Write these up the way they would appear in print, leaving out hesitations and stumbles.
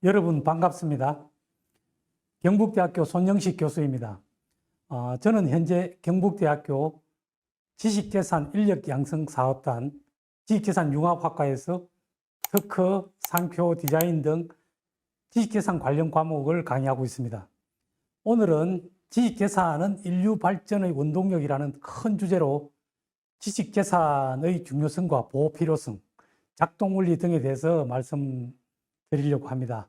여러분 반갑습니다. 경북대학교 손영식 교수입니다. 저는 현재 경북대학교 지식재산 인력양성사업단 지식재산융합학과에서 특허, 상표, 디자인 등 지식재산 관련 과목을 강의하고 있습니다. 오늘은 지식재산은 인류 발전의 원동력이라는 큰 주제로 지식재산의 중요성과 보호 필요성, 작동원리 등에 대해서 말씀드리려고 합니다.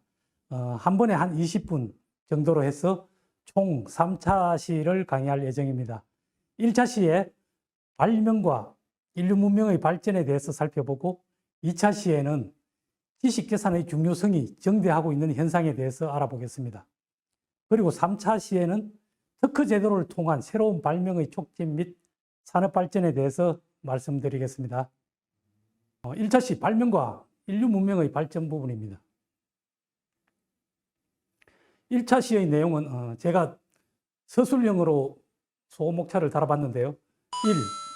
한 번에 한 20분 정도로 해서 총 3차 시를 강의할 예정입니다. 1차 시에 발명과 인류 문명의 발전에 대해서 살펴보고 2차 시에는 지식재산의 중요성이 증대하고 있는 현상에 대해서 알아보겠습니다. 그리고 3차 시에는 특허 제도를 통한 새로운 발명의 촉진 및 산업 발전에 대해서 말씀드리겠습니다. 1차 시 발명과 인류 문명의 발전 부분입니다. 1차 시의 내용은 제가 서술형으로 소목차를 달아봤는데요. 1.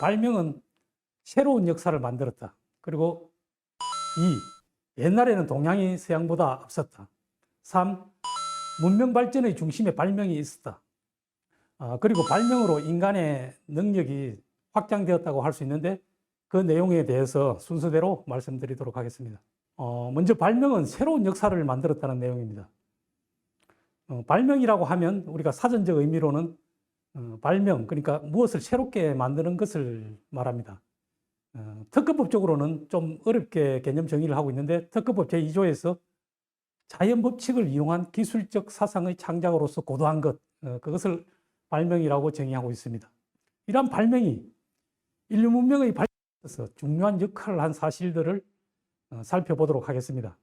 발명은 새로운 역사를 만들었다. 그리고 2. 옛날에는 동양이 서양보다 앞섰다. 3. 문명 발전의 중심에 발명이 있었다. 그리고 발명으로 인간의 능력이 확장되었다고 할 수 있는데 그 내용에 대해서 순서대로 말씀드리도록 하겠습니다. 먼저 발명은 새로운 역사를 만들었다는 내용입니다. 발명이라고 하면 우리가 사전적 의미로는 발명, 그러니까 무엇을 새롭게 만드는 것을 말합니다. 특허법적으로는 좀 어렵게 개념 정의를 하고 있는데 특허법 제2조에서 자연 법칙을 이용한 기술적 사상의 창작으로서 고도한 것, 그것을 발명이라고 정의하고 있습니다. 이러한 발명이 인류 문명의 발전에서 중요한 역할을 한 사실들을 살펴보도록 하겠습니다.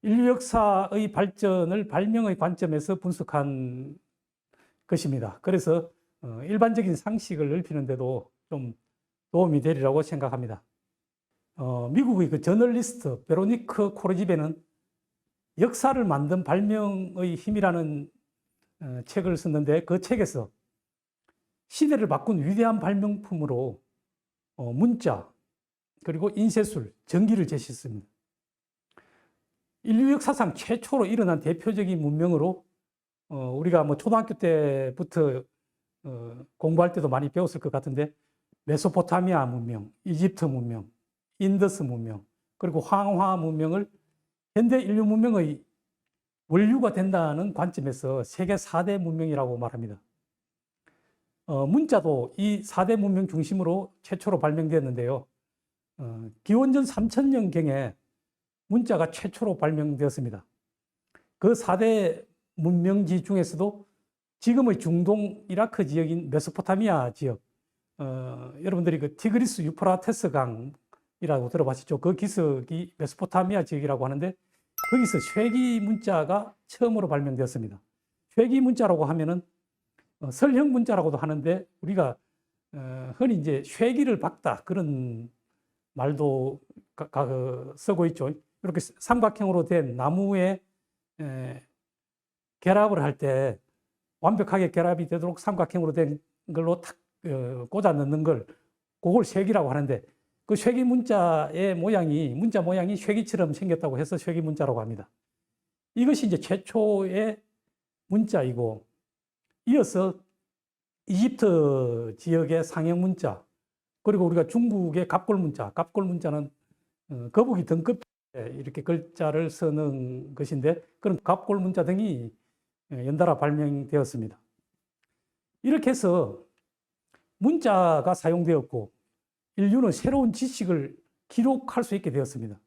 인류 역사의 발전을 발명의 관점에서 분석한 것입니다. 그래서 일반적인 상식을 넓히는 데도 좀 도움이 되리라고 생각합니다. 미국의 그 저널리스트 베로니크 코르지베는 역사를 만든 발명의 힘이라는 책을 썼는데 그 책에서 시대를 바꾼 위대한 발명품으로 문자, 그리고 인쇄술, 전기를 제시했습니다. 인류 역사상 최초로 일어난 대표적인 문명으로 우리가 뭐 초등학교 때부터 공부할 때도 많이 배웠을 것 같은데 메소포타미아 문명, 이집트 문명, 인더스 문명, 그리고 황화 문명을 현대 인류 문명의 원류가 된다는 관점에서 세계 4대 문명이라고 말합니다. 문자도 이 4대 문명 중심으로 최초로 발명되었는데요. 기원전 3000년경에 문자가 최초로 발명되었습니다. 그 4대 문명지 중에서도 지금의 중동 이라크 지역인 메소포타미아 지역, 여러분들이 그 티그리스 유프라테스 강이라고 들어봤죠. 그 기슭이 메소포타미아 지역이라고 하는데 거기서 쇠기 문자가 처음으로 발명되었습니다. 쇠기 문자라고 하면은 설형 문자라고도 하는데 우리가 흔히 이제 쇠기를 박다 그런 말도 쓰고 있죠. 이렇게 삼각형으로 된 나무에 결합을 할 때 완벽하게 결합이 되도록 삼각형으로 된 걸로 탁 꽂아 넣는 걸 그걸 쇠기라고 하는데 그 쇠기 문자의 모양이 문자 모양이 쇠기처럼 생겼다고 해서 쇠기 문자라고 합니다. 이것이 이제 최초의 문자이고 이어서 이집트 지역의 상형 문자, 그리고 우리가 중국의 갑골 문자, 갑골 문자는 거북이 등껍 이렇게 글자를 쓰는 것인데 그런 갑골 문자 등이 연달아 발명되었습니다. 이렇게 해서 문자가 사용되었고 인류는 새로운 지식을 기록할 수 있게 되었습니다.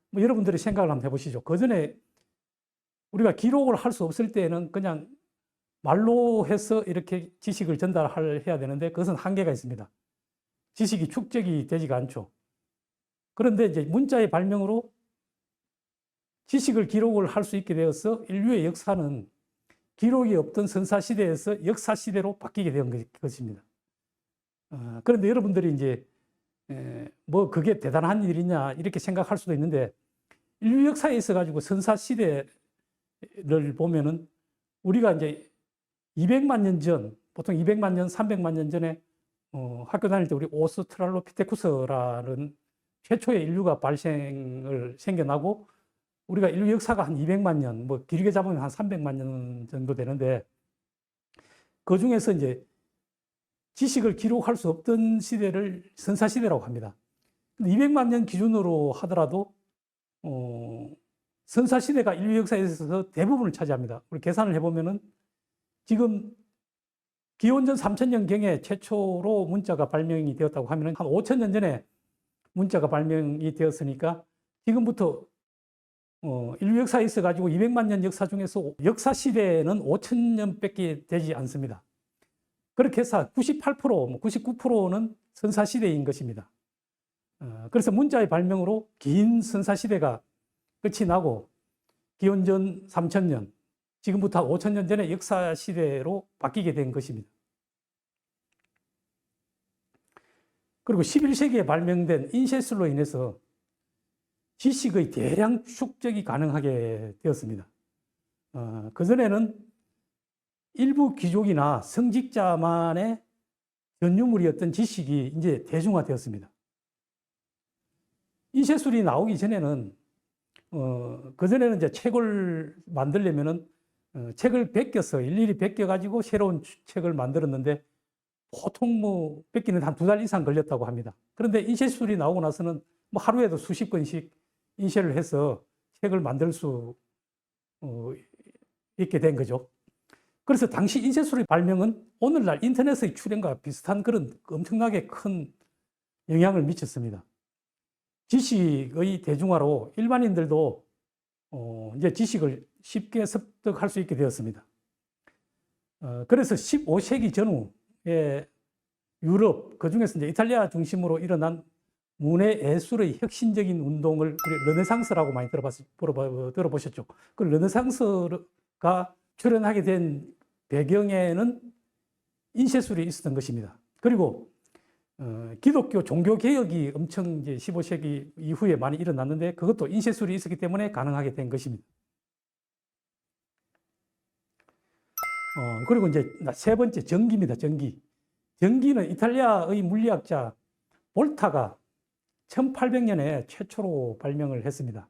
뭐 여러분들이 생각을 한번 해보시죠. 그전에 우리가 기록을 할 수 없을 때는 그냥 말로 해서 이렇게 지식을 전달해야 되는데 그것은 한계가 있습니다. 지식이 축적이 되지가 않죠. 그런데 이제 문자의 발명으로 지식을 기록을 할 수 있게 되어서 인류의 역사는 기록이 없던 선사시대에서 역사시대로 바뀌게 된 것입니다. 그런데 여러분들이 이제 뭐 그게 대단한 일이냐 이렇게 생각할 수도 있는데 인류 역사에 있어 가지고 선사시대를 보면은 우리가 이제 200만 년 전, 보통 200만 년, 300만 년 전에 학교 다닐 때 우리 오스트랄로피테쿠스라는 최초의 인류가 생겨나고 우리가 인류 역사가 한 200만 년, 뭐 길게 잡으면 한 300만 년 정도 되는데 그 중에서 이제 지식을 기록할 수 없던 시대를 선사시대라고 합니다. 200만 년 기준으로 하더라도 선사시대가 인류 역사에 있어서 대부분을 차지합니다. 우리 계산을 해보면은 지금 기원전 3000년경에 최초로 문자가 발명이 되었다고 하면은 한 5000년 전에 문자가 발명이 되었으니까 지금부터 인류 역사에 있어가지고 200만 년 역사 중에서 역사 시대는 5000년밖에 되지 않습니다. 그렇게 해서 98%, 99%는 선사시대인 것입니다. 그래서 문자의 발명으로 긴 선사시대가 끝이 나고 기원전 3000년, 지금부터 5000년 전의 역사시대로 바뀌게 된 것입니다. 그리고 11세기에 발명된 인쇄술로 인해서 지식의 대량 축적이 가능하게 되었습니다. 그전에는 일부 귀족이나 성직자만의 전유물이었던 지식이 이제 대중화되었습니다. 인쇄술이 나오기 전에는 그전에는 이제 책을 만들려면은 책을 베껴서 일일이 베껴가지고 새로운 책을 만들었는데 보통 뭐 뺏기는 한 2달 이상 걸렸다고 합니다. 그런데 인쇄술이 나오고 나서는 뭐 하루에도 수십 건씩 인쇄를 해서 책을 만들 수 있게 된 거죠. 그래서 당시 인쇄술의 발명은 오늘날 인터넷의 출현과 비슷한 그런 엄청나게 큰 영향을 미쳤습니다. 지식의 대중화로 일반인들도 이제 지식을 쉽게 습득할 수 있게 되었습니다. 그래서 15세기 전후에 유럽, 그 중에서 이제 이탈리아 중심으로 일어난 문해 예술의 혁신적인 운동을 우리 르네상스라고 많이 들어보셨죠. 그 르네상스가 출현하게 된 배경에는 인쇄술이 있었던 것입니다. 그리고 기독교 종교 개혁이 엄청 이제 15세기 이후에 많이 일어났는데 그것도 인쇄술이 있었기 때문에 가능하게 된 것입니다. 그리고 이제 세 번째 전기입니다. 전기. 전기는 이탈리아의 물리학자 볼타가 1800년에 최초로 발명을 했습니다.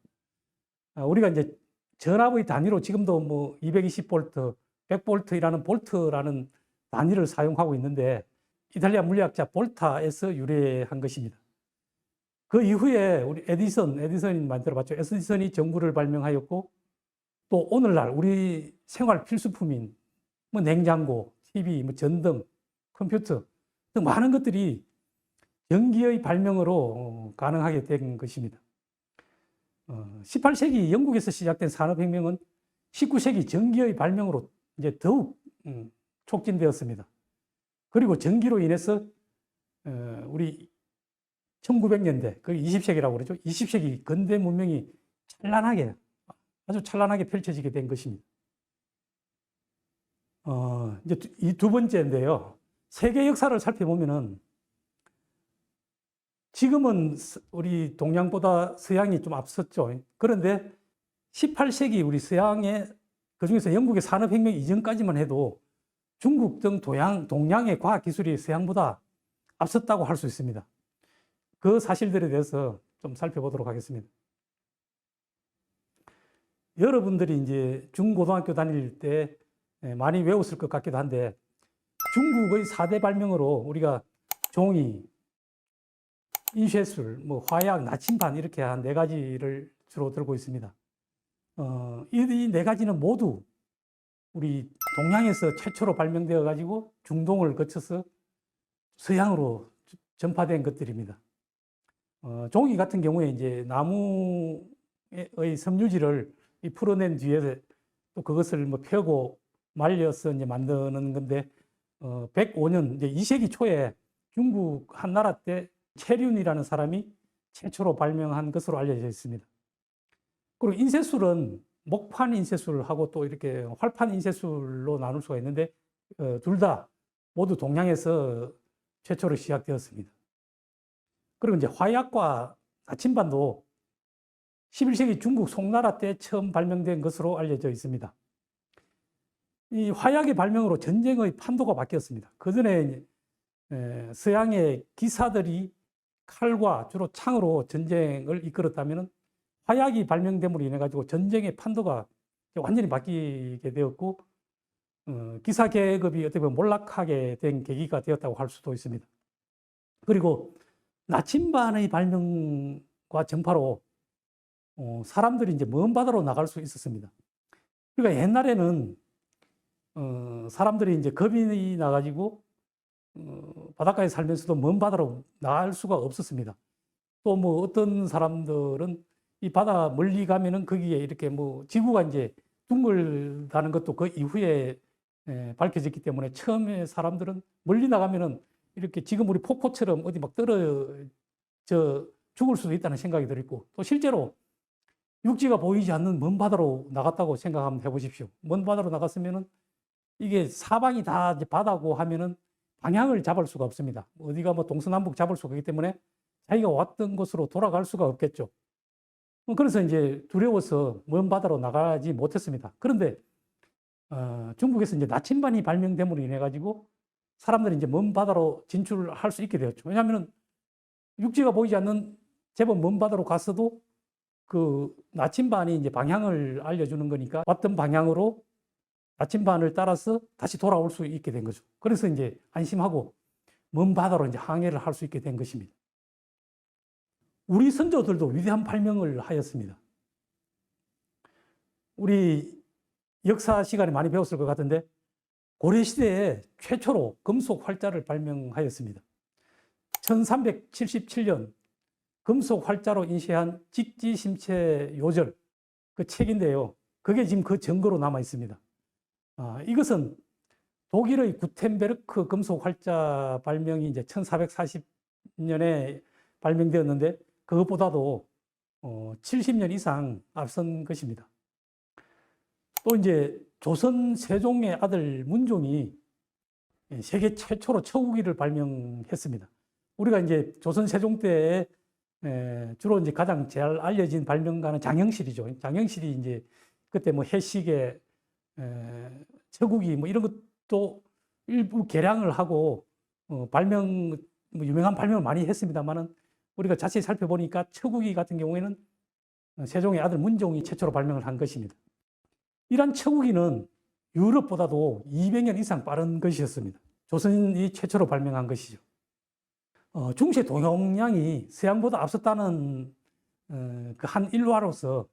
우리가 이제 전압의 단위로 지금도 뭐 220볼트, 100볼트라는 볼트라는 단위를 사용하고 있는데 이탈리아 물리학자 볼타에서 유래한 것입니다. 그 이후에 우리 에디선이 많이 들어봤죠. 에디선이 전구를 발명하였고 또 오늘날 우리 생활 필수품인 뭐 냉장고, TV, 뭐 전등, 컴퓨터 등 많은 것들이 전기의 발명으로 가능하게 된 것입니다. 18세기 영국에서 시작된 산업혁명은 19세기 전기의 발명으로 이제 더욱 촉진되었습니다. 그리고 전기로 인해서 우리 1900년대, 그 20세기라고 그러죠. 20세기 근대 문명이 아주 찬란하게 펼쳐지게 된 것입니다. 이제 이 두 번째인데요. 세계 역사를 살펴보면은 지금은 우리 동양보다 서양이 좀 앞섰죠. 그런데 18세기 우리 서양의 그중에서 영국의 산업혁명 이전까지만 해도 중국 등 동양의 과학기술이 서양보다 앞섰다고 할 수 있습니다. 그 사실들에 대해서 좀 살펴보도록 하겠습니다. 여러분들이 이제 중고등학교 다닐 때 많이 외웠을 것 같기도 한데 중국의 4대 발명으로 우리가 종이, 인쇄술, 뭐 화약, 나침반 이렇게 한 4가지를 주로 들고 있습니다. 이 4가지는 모두 우리 동양에서 최초로 발명되어 가지고 중동을 거쳐서 서양으로 전파된 것들입니다. 종이 같은 경우에 이제 나무의 섬유질을 풀어낸 뒤에 또 그것을 뭐 펴고 말려서 이제 만드는 건데 105년 이제 2세기 초에 중국 한나라 때 채륜이라는 사람이 최초로 발명한 것으로 알려져 있습니다. 그리고 인쇄술은 목판 인쇄술하고 또 이렇게 활판 인쇄술로 나눌 수가 있는데 둘 다 모두 동양에서 최초로 시작되었습니다. 그리고 이제 화약과 나침반도 11세기 중국 송나라 때 처음 발명된 것으로 알려져 있습니다. 이 화약의 발명으로 전쟁의 판도가 바뀌었습니다. 그전에 서양의 기사들이 칼과 주로 창으로 전쟁을 이끌었다면 화약이 발명됨으로 인해 가지고 전쟁의 판도가 완전히 바뀌게 되었고 기사 계급이 어떻게 보면 몰락하게 된 계기가 되었다고 할 수도 있습니다. 그리고 나침반의 발명과 전파로 사람들이 이제 먼 바다로 나갈 수 있었습니다. 그러니까 옛날에는 사람들이 이제 겁이 나가지고 바닷가에 살면서도 먼 바다로 나갈 수가 없었습니다. 또 뭐 어떤 사람들은 이 바다 멀리 가면은 거기에 이렇게 뭐 지구가 이제 둥글다는 것도 그 이후에 밝혀졌기 때문에 처음에 사람들은 멀리 나가면은 이렇게 지금 우리 폭포처럼 어디 막 떨어져 죽을 수도 있다는 생각이 들었고, 또 실제로 육지가 보이지 않는 먼 바다로 나갔다고 생각 한번 해보십시오. 먼 바다로 나갔으면은 이게 사방이 다 이제 바다고 하면은 방향을 잡을 수가 없습니다. 어디가 뭐 동서남북 잡을 수가 없기 때문에 자기가 왔던 곳으로 돌아갈 수가 없겠죠. 그래서 이제 두려워서 먼 바다로 나가지 못했습니다. 그런데 중국에서 이제 나침반이 발명됨으로 인해 가지고 사람들이 이제 먼 바다로 진출할 수 있게 되었죠. 왜냐하면 육지가 보이지 않는 제법 먼 바다로 갔어도 그 나침반이 이제 방향을 알려주는 거니까 왔던 방향으로 나침반을 따라서 다시 돌아올 수 있게 된 거죠. 그래서 이제 안심하고 먼 바다로 이제 항해를 할 수 있게 된 것입니다. 우리 선조들도 위대한 발명을 하였습니다. 우리 역사 시간에 많이 배웠을 것 같은데 고려시대에 최초로 금속 활자를 발명하였습니다. 1377년 금속 활자로 인쇄한 직지심체 요절, 그 책인데요. 그게 지금 그 증거로 남아 있습니다. 이것은 독일의 구텐베르크 금속 활자 발명이 이제 1440년에 발명되었는데 그것보다도 70년 이상 앞선 것입니다. 또 이제 조선 세종의 아들 문종이 세계 최초로 처구기를 발명했습니다. 우리가 이제 조선 세종 때에 주로 이제 가장 잘 알려진 발명가는 장영실이죠. 장영실이 이제 그때 뭐 해시계, 처구기 뭐 이런 것도 일부 개량을 하고 발명, 뭐 유명한 발명을 많이 했습니다만은 우리가 자세히 살펴보니까 처구기 같은 경우에는 세종의 아들 문종이 최초로 발명을 한 것입니다. 이러한 처구기는 유럽보다도 200년 이상 빠른 것이었습니다. 조선이 최초로 발명한 것이죠. 중세 동양이 서양보다 앞섰다는 그 한 일화로서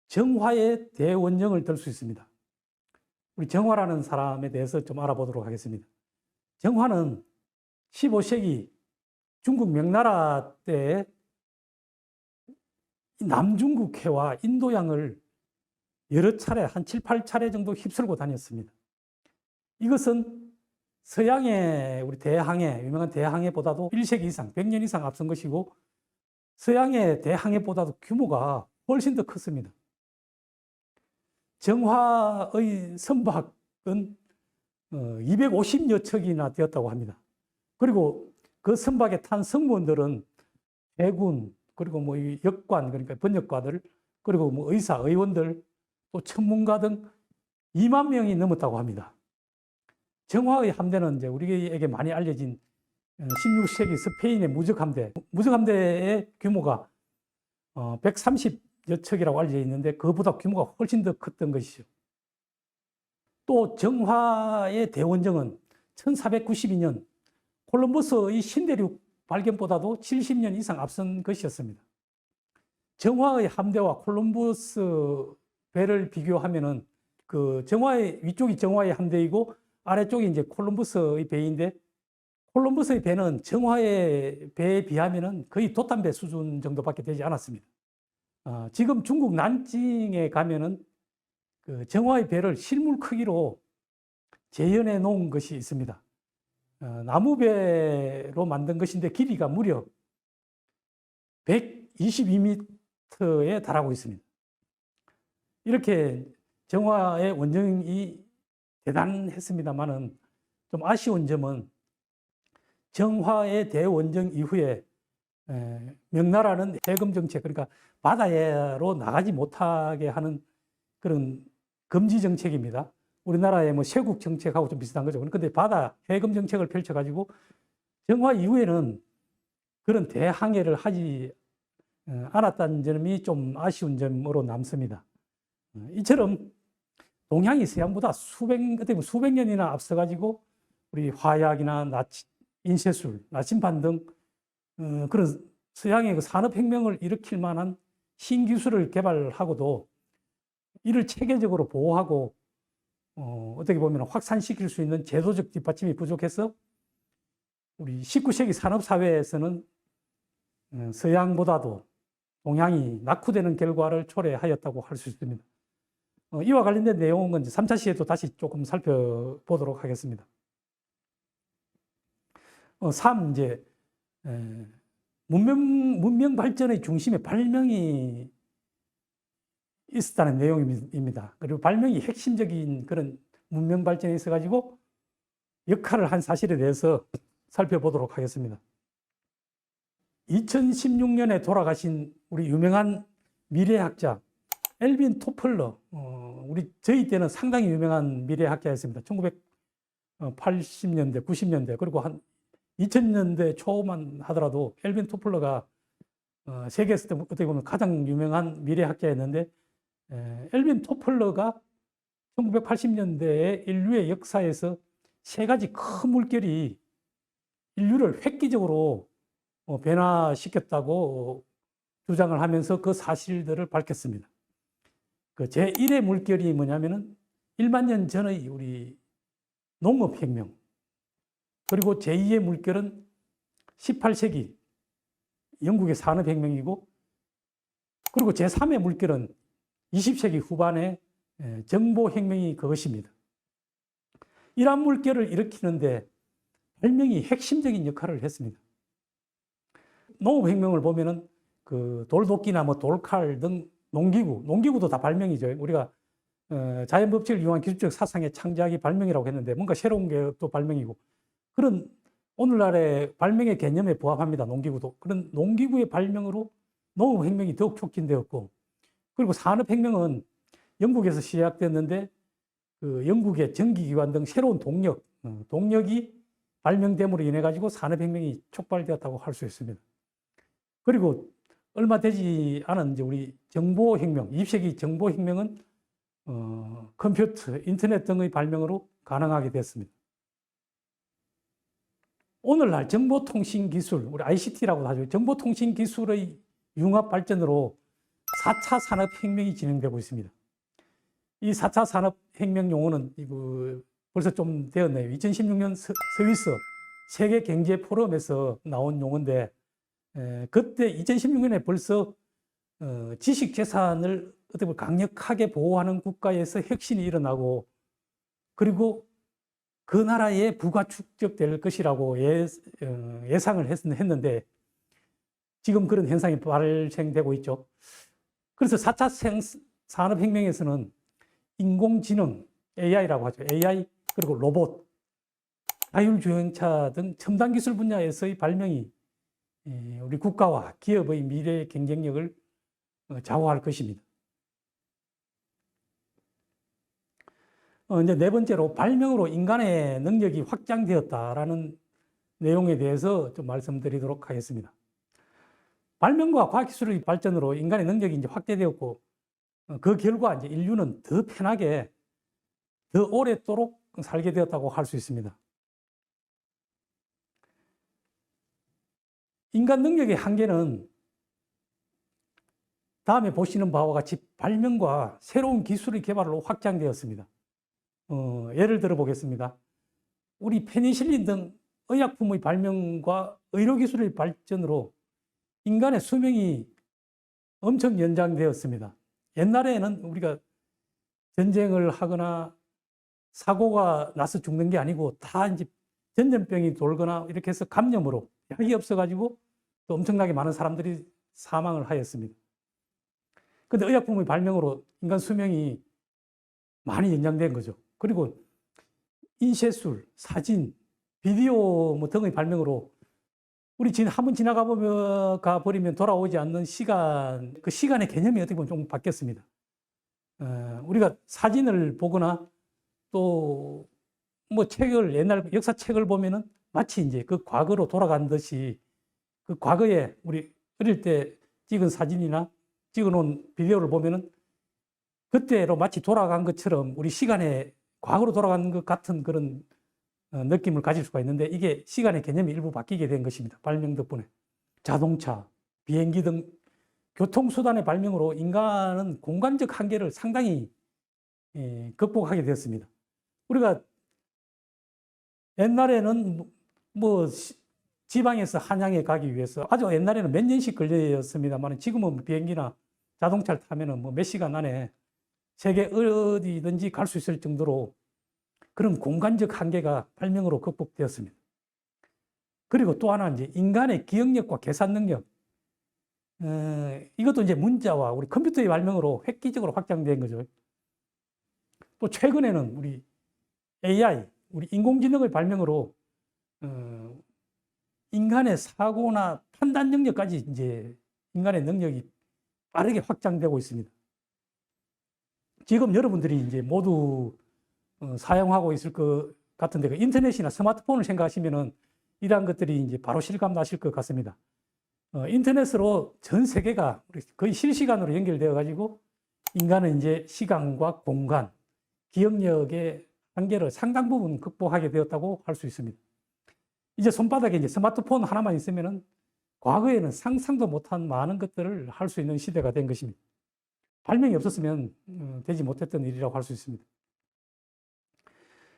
정화의 대원정을 들 수 있습니다. 우리 정화라는 사람에 대해서 좀 알아보도록 하겠습니다. 정화는 15세기 중국 명나라 때 남중국해와 인도양을 여러 차례, 한 7, 8차례 정도 휩쓸고 다녔습니다. 이것은 서양의 우리 대항해, 유명한 대항해보다도 1세기 이상, 100년 이상 앞선 것이고 서양의 대항해보다도 규모가 훨씬 더 컸습니다. 정화의 선박은 250여 척이나 되었다고 합니다. 그리고 그 선박에 탄 승무원들은 해군, 그리고 뭐 역관, 그러니까 번역가들, 그리고 뭐 의사, 의원들, 또 천문가 등 2만 명이 넘었다고 합니다. 정화의 함대는 이제 우리에게 많이 알려진 16세기 스페인의 무적함대의 규모가 130여 척이라고 알려져 있는데 그것보다 규모가 훨씬 더 컸던 것이죠. 또 정화의 대원정은 1492년 콜럼버스의 신대륙 발견보다도 70년 이상 앞선 것이었습니다. 정화의 함대와 콜럼버스 배를 비교하면은 그 위쪽이 정화의 함대이고 아래쪽이 이제 콜럼버스의 배인데 콜럼버스의 배는 정화의 배에 비하면은 거의 돛담배 수준 정도밖에 되지 않았습니다. 지금 중국 난징에 가면은 그 정화의 배를 실물 크기로 재현해 놓은 것이 있습니다. 나무배로 만든 것인데 길이가 무려 122m에 달하고 있습니다. 이렇게 정화의 원정이 대단했습니다만은 좀 아쉬운 점은 정화의 대원정 이후에 명나라는 해금 정책, 그러니까 바다로 나가지 못하게 하는 그런 금지 정책입니다. 우리나라의 뭐 쇄국 정책하고 좀 비슷한 거죠. 그런데 바다 해금 정책을 펼쳐가지고 정화 이후에는 그런 대항해를 하지 않았다는 점이 좀 아쉬운 점으로 남습니다. 이처럼 동양이 서양보다 수백 년이나 앞서가지고 우리 화약이나 인쇄술, 나침반 등 그런 서양의 그 산업혁명을 일으킬 만한 신기술을 개발하고도 이를 체계적으로 보호하고 어떻게 보면 확산시킬 수 있는 제도적 뒷받침이 부족해서 우리 19세기 산업사회에서는 서양보다도 동양이 낙후되는 결과를 초래하였다고 할 수 있습니다. 이와 관련된 내용은 3차 시에도 다시 조금 살펴보도록 하겠습니다. 3. 이제 문명 발전의 중심에 발명이 있었다는 내용입니다. 그리고 발명이 핵심적인 그런 문명 발전에 있어가지고 역할을 한 사실에 대해서 살펴보도록 하겠습니다. 2016년에 돌아가신 우리 유명한 미래학자 엘빈 토플러, 저희 때는 상당히 유명한 미래학자였습니다. 1980년대, 90년대, 그리고 한 2000년대 초만 하더라도 엘빈 토플러가 세계에서 어떻게 보면 가장 유명한 미래학자였는데, 엘빈 토플러가 1980년대에 인류의 역사에서 세 가지 큰 물결이 인류를 획기적으로 변화시켰다고 주장을 하면서 그 사실들을 밝혔습니다. 그 제1의 물결이 뭐냐면은 1만 년 전의 우리 농업혁명, 그리고 제2의 물결은 18세기 영국의 산업혁명이고, 그리고 제3의 물결은 20세기 후반의 정보혁명이 그것입니다. 이러한 물결을 일으키는데 발명이 핵심적인 역할을 했습니다. 농업혁명을 보면은 그 돌도끼나 뭐 돌칼 등 농기구도 다 발명이죠. 우리가 자연법칙을 이용한 기술적 사상의 창작이 발명이라고 했는데 뭔가 새로운 게 또 발명이고, 그런 오늘날의 발명의 개념에 부합합니다. 농기구도. 그런 농기구의 발명으로 농업혁명이 더욱 촉진되었고, 그리고 산업혁명은 영국에서 시작됐는데 그 영국의 전기기관 등 새로운 동력이 발명됨으로 인해 가지고 산업혁명이 촉발되었다고 할 수 있습니다. 그리고 얼마 되지 않은 이제 우리 정보혁명, 20세기 정보혁명은 컴퓨터, 인터넷 등의 발명으로 가능하게 됐습니다. 오늘날 정보통신기술, 우리 ICT라고 하죠. 정보통신기술의 융합 발전으로 4차 산업혁명이 진행되고 있습니다. 이 4차 산업혁명 용어는 벌써 좀 되었네요. 2016년 스위스 세계경제포럼에서 나온 용어인데, 그때 2016년에 벌써 지식재산을 어떻게 보면 강력하게 보호하는 국가에서 혁신이 일어나고, 그리고 그 나라에 부가 축적될 것이라고 예상을 했는데 지금 그런 현상이 발생되고 있죠. 그래서 4차 산업혁명에서는 인공지능, AI라고 하죠. AI, 그리고 로봇, 자율주행차 등 첨단 기술 분야에서의 발명이 우리 국가와 기업의 미래 경쟁력을 좌우할 것입니다. 이제 네 번째로 발명으로 인간의 능력이 확장되었다라는 내용에 대해서 좀 말씀드리도록 하겠습니다. 발명과 과학기술의 발전으로 인간의 능력이 이제 확대되었고, 그 결과 이제 인류는 더 편하게, 더 오랫도록 살게 되었다고 할 수 있습니다. 인간 능력의 한계는 다음에 보시는 바와 같이 발명과 새로운 기술의 개발로 확장되었습니다. 예를 들어 보겠습니다. 우리 페니실린 등 의약품의 발명과 의료기술의 발전으로 인간의 수명이 엄청 연장되었습니다. 옛날에는 우리가 전쟁을 하거나 사고가 나서 죽는 게 아니고 다 이제 전염병이 돌거나 이렇게 해서 감염으로, 약이 없어가지고 또 엄청나게 많은 사람들이 사망을 하였습니다. 근데 의약품의 발명으로 인간 수명이 많이 연장된 거죠. 그리고 인쇄술, 사진, 비디오 등의 발명으로 우리 한번 지나가 버리면 돌아오지 않는 시간, 그 시간의 개념이 어떻게 보면 좀 바뀌었습니다. 우리가 사진을 보거나 또 뭐 옛날 역사책을 보면은 마치 이제 그 과거로 돌아간 듯이 그 과거에 우리 어릴 때 찍은 사진이나 찍어놓은 비디오를 보면은 그때로 마치 돌아간 것처럼 우리 시간에 과거로 돌아간 것 같은 그런 느낌을 가질 수가 있는데 이게 시간의 개념이 일부 바뀌게 된 것입니다. 발명 덕분에. 자동차, 비행기 등 교통수단의 발명으로 인간은 공간적 한계를 상당히 극복하게 되었습니다. 우리가 옛날에는 뭐 지방에서 한양에 가기 위해서 아주 옛날에는 몇 년씩 걸렸습니다만 지금은 비행기나 자동차를 타면은 뭐 몇 시간 안에 세계 어디든지 갈 수 있을 정도로 그런 공간적 한계가 발명으로 극복되었습니다. 그리고 또 하나 이제 인간의 기억력과 계산 능력. 이것도 이제 문자와 우리 컴퓨터의 발명으로 획기적으로 확장된 거죠. 또 최근에는 우리 AI, 우리 인공지능의 발명으로 인간의 사고나 판단 능력까지 이제 인간의 능력이 빠르게 확장되고 있습니다. 지금 여러분들이 이제 모두 사용하고 있을 것 같은데 그 인터넷이나 스마트폰을 생각하시면은 이러한 것들이 이제 바로 실감 나실 것 같습니다. 인터넷으로 전 세계가 거의 실시간으로 연결되어 가지고 인간은 이제 시간과 공간, 기억력의 한계를 상당 부분 극복하게 되었다고 할 수 있습니다. 이제 손바닥에 이제 스마트폰 하나만 있으면은 과거에는 상상도 못한 많은 것들을 할 수 있는 시대가 된 것입니다. 발명이 없었으면 되지 못했던 일이라고 할 수 있습니다.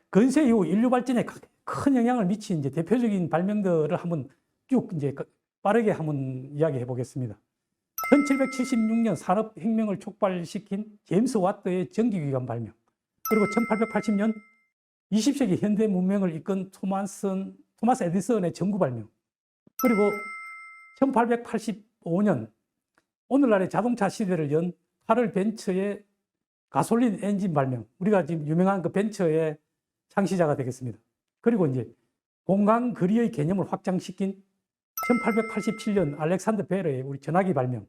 근세 이후 인류 발전에 큰 영향을 미친 이제 대표적인 발명들을 한번 쭉 이제 빠르게 한번 이야기해 보겠습니다. 1776년 산업혁명을 촉발시킨 제임스 와트의 전기기관 발명, 그리고 1880년 20세기 현대 문명을 이끈 토마스 에디슨의 전구 발명, 그리고 1885년 오늘날의 자동차 시대를 연 하럴 벤처의 가솔린 엔진 발명, 우리가 지금 유명한 그 벤처의 창시자가 되겠습니다. 그리고 이제 공간 거리의 개념을 확장시킨 1887년 알렉산더 벨의 우리 전화기 발명,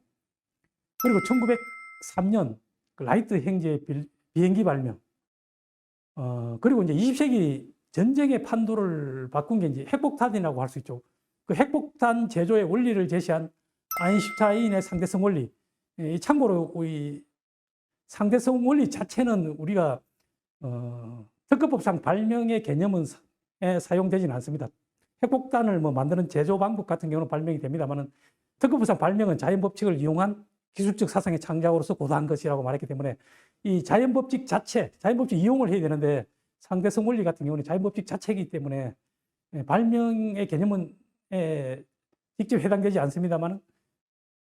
그리고 1903년 라이트 형제의 비행기 발명, 그리고 이제 20세기 전쟁의 판도를 바꾼 게 이제 핵폭탄이라고 할 수 있죠. 그 핵폭탄 제조의 원리를 제시한 아인슈타인의 상대성 원리. 참고로 이 상대성 원리 자체는 우리가 특허법상 발명의 개념은 사용되지는 않습니다. 핵폭탄을 뭐 만드는 제조 방법 같은 경우는 발명이 됩니다만은 특허법상 발명은 자연법칙을 이용한 기술적 사상의 창작으로서 고도한 것이라고 말했기 때문에 이 자연법칙 자체, 자연법칙 이용을 해야 되는데 상대성 원리 같은 경우는 자연법칙 자체이기 때문에 발명의 개념은 직접 해당되지 않습니다만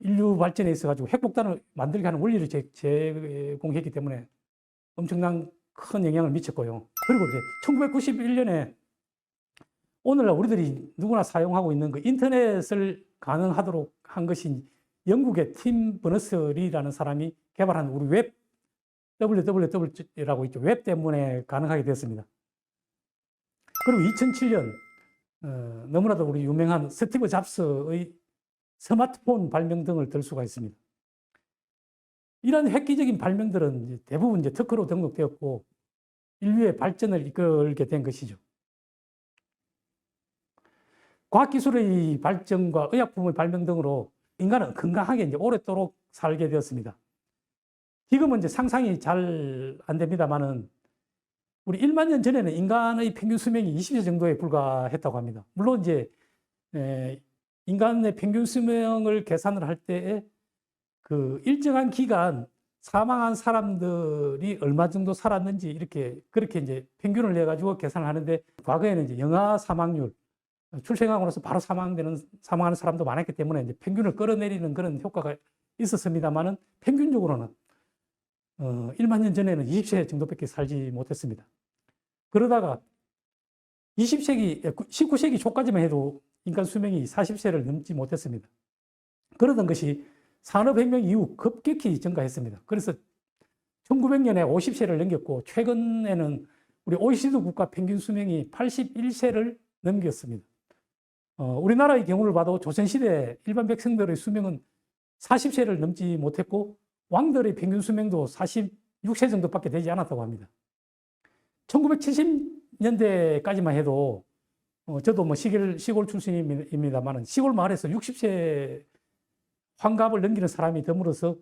인류 발전에 있어가지고 핵폭탄을 만들게 하는 원리를 제공했기 때문에 엄청난 큰 영향을 미쳤고요. 그리고 이제 1991년에 오늘날 우리들이 누구나 사용하고 있는 그 인터넷을 가능하도록 한 것이 영국의 팀 버너스리라는 사람이 개발한 우리 웹 www라고 있죠. 웹 때문에 가능하게 됐습니다. 그리고 2007년 너무나도 우리 유명한 스티브 잡스의 스마트폰 발명 등을 들 수가 있습니다. 이런 획기적인 발명들은 이제 대부분 이제 특허로 등록되었고 인류의 발전을 이끌게 된 것이죠. 과학기술의 발전과 의약품의 발명 등으로 인간은 건강하게 이제 오랫도록 살게 되었습니다. 지금은 이제 상상이 잘 안 됩니다만은 우리 1만 년 전에는 인간의 평균 수명이 20세 정도에 불과했다고 합니다. 물론 이제 인간의 평균 수명을 계산을 할 때에 그 일정한 기간 사망한 사람들이 얼마 정도 살았는지 그렇게 이제 평균을 내 가지고 계산을 하는데 과거에는 이제 영아 사망률, 출생하고 나서 바로 사망하는 사람도 많았기 때문에 이제 평균을 끌어내리는 그런 효과가 있었습니다만은 평균적으로는 1만 년 전에는 20세 정도밖에 살지 못했습니다. 그러다가 19세기 초까지만 해도 인간 수명이 40세를 넘지 못했습니다. 그러던 것이 산업혁명 이후 급격히 증가했습니다. 그래서 1900년에 50세를 넘겼고 최근에는 우리 OECD 국가 평균 수명이 81세를 넘겼습니다. 우리나라의 경우를 봐도 조선시대 일반 백성들의 수명은 40세를 넘지 못했고 왕들의 평균 수명도 46세 정도밖에 되지 않았다고 합니다. 1970년대까지만 해도 저도 뭐 시골 출신입니다만 시골 마을에서 60세 환갑을 넘기는 사람이 됨으로써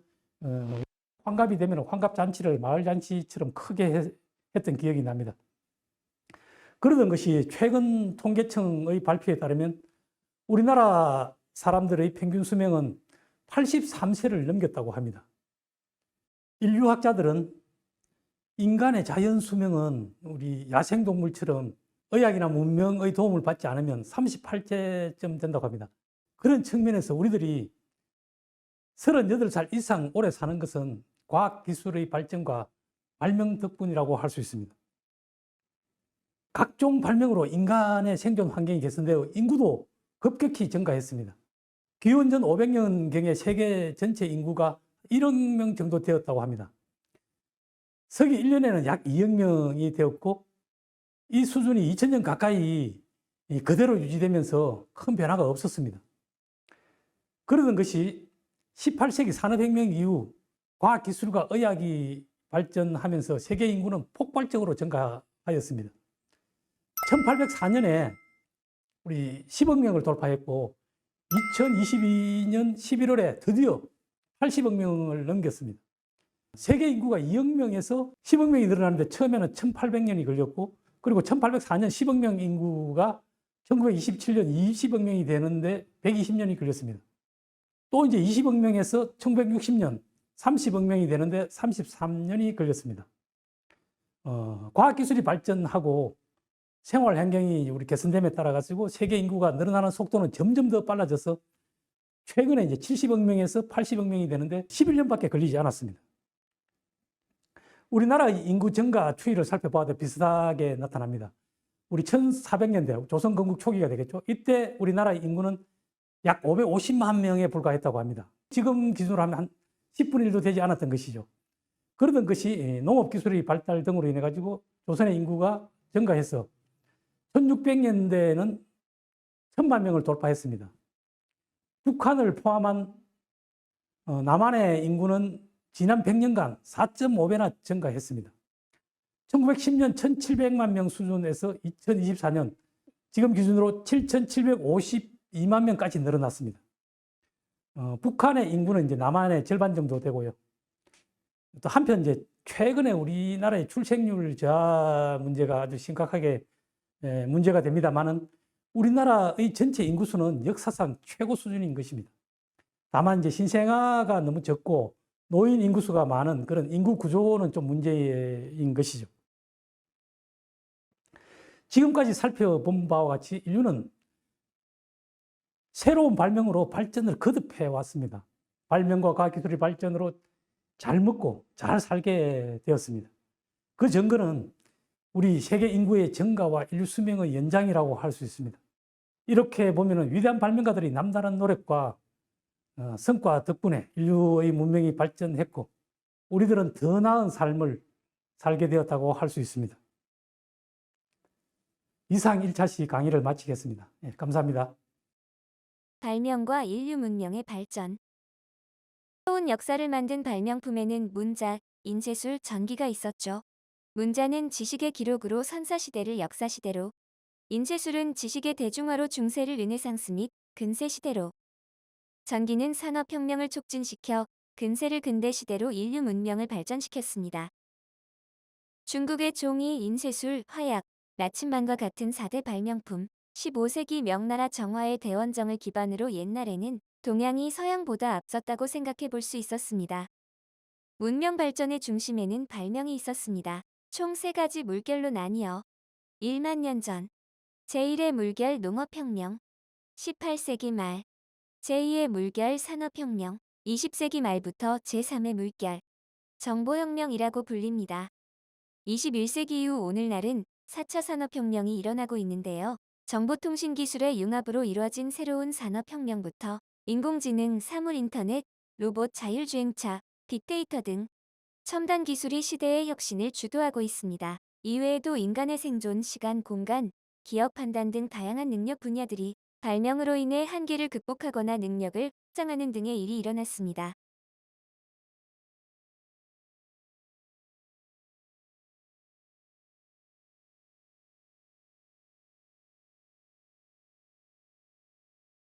환갑이 되면 환갑잔치를 마을잔치처럼 크게 했던 기억이 납니다. 그러던 것이 최근 통계청의 발표에 따르면 우리나라 사람들의 평균 수명은 83세를 넘겼다고 합니다. 인류학자들은 인간의 자연 수명은 우리 야생동물처럼 의학이나 문명의 도움을 받지 않으면 38세쯤 된다고 합니다. 그런 측면에서 우리들이 38살 이상 오래 사는 것은 과학기술의 발전과 발명 덕분이라고 할 수 있습니다. 각종 발명으로 인간의 생존 환경이 개선되어 인구도 급격히 증가했습니다. 기원전 500년경에 세계 전체 인구가 1억 명 정도 되었다고 합니다. 서기 1년에는 약 2억 명이 되었고 이 수준이 2000년 가까이 그대로 유지되면서 큰 변화가 없었습니다. 그러던 것이 18세기 산업혁명 이후 과학기술과 의학이 발전하면서 세계 인구는 폭발적으로 증가하였습니다. 1804년에 우리 10억 명을 돌파했고 2022년 11월에 드디어 80억 명을 넘겼습니다. 세계 인구가 2억 명에서 10억 명이 늘어나는데 처음에는 1800년이 걸렸고 그리고 1804년 10억 명 인구가 1927년 20억 명이 되는데 120년이 걸렸습니다. 또 이제 20억 명에서 1960년 30억 명이 되는데 33년이 걸렸습니다. 과학기술이 발전하고 생활 환경이 우리 개선됨에 따라 가지고 세계 인구가 늘어나는 속도는 점점 더 빨라져서 최근에 이제 70억 명에서 80억 명이 되는데 11년밖에 걸리지 않았습니다. 우리나라 인구 증가 추이를 살펴봐도 비슷하게 나타납니다. 우리 1400년대 조선 건국 초기가 되겠죠. 이때 우리나라 인구는 약 550만 명에 불과했다고 합니다. 지금 기준으로 하면 한 10분의 1도 되지 않았던 것이죠. 그러던 것이 농업기술의 발달 등으로 인해 가지고 조선의 인구가 증가해서 1600년대에는 1000만 명을 돌파했습니다. 북한을 포함한 남한의 인구는 지난 100년간 4.5배나 증가했습니다. 1910년 1700만 명 수준에서 2024년 지금 기준으로 7752만 명까지 늘어났습니다. 북한의 인구는 이제 남한의 절반 정도 되고요. 또 한편 이제 최근에 우리나라의 출생률 저하 문제가 아주 심각하게 문제가 됩니다만은 우리나라의 전체 인구수는 역사상 최고 수준인 것입니다. 다만 이제 신생아가 너무 적고 노인 인구수가 많은 그런 인구 구조는 좀 문제인 것이죠. 지금까지 살펴본 바와 같이 인류는 새로운 발명으로 발전을 거듭해 왔습니다. 발명과 과학기술의 발전으로 잘 먹고 잘 살게 되었습니다. 그 증거는 우리 세계 인구의 증가와 인류 수명의 연장이라고 할 수 있습니다. 이렇게 보면 위대한 발명가들이 남다른 노력과 성과 덕분에 인류의 문명이 발전했고 우리들은 더 나은 삶을 살게 되었다고 할 수 있습니다. 이상 1차시 강의를 마치겠습니다. 네, 감사합니다. 발명과 인류 문명의 발전. 새로운 역사를 만든 발명품에는 문자, 인쇄술, 전기가 있었죠. 문자는 지식의 기록으로 선사시대를 역사시대로, 인쇄술은 지식의 대중화로 중세를 르네상스 및 근세시대로, 전기는 산업혁명을 촉진시켜 근세를 근대시대로 인류 문명을 발전시켰습니다. 중국의 종이, 인쇄술, 화약, 나침반과 같은 4대 발명품, 15세기 명나라 정화의 대원정을 기반으로 옛날에는 동양이 서양보다 앞섰다고 생각해 볼 수 있었습니다. 문명 발전의 중심에는 발명이 있었습니다. 총 3가지 물결로 나뉘어 1만 년 전, 제1의 물결 농업혁명, 18세기 말, 제2의 물결 산업혁명, 20세기 말부터 제3의 물결, 정보혁명이라고 불립니다. 21세기 이후 오늘날은 4차 산업혁명이 일어나고 있는데요. 정보통신 기술의 융합으로 이루어진 새로운 산업혁명부터 인공지능, 사물인터넷, 로봇, 자율주행차, 빅데이터 등 첨단 기술이 시대의 혁신을 주도하고 있습니다. 이외에도 인간의 생존, 시간, 공간, 기업 판단 등 다양한 능력 분야들이 발명으로 인해 한계를 극복하거나 능력을 확장하는 등의 일이 일어났습니다.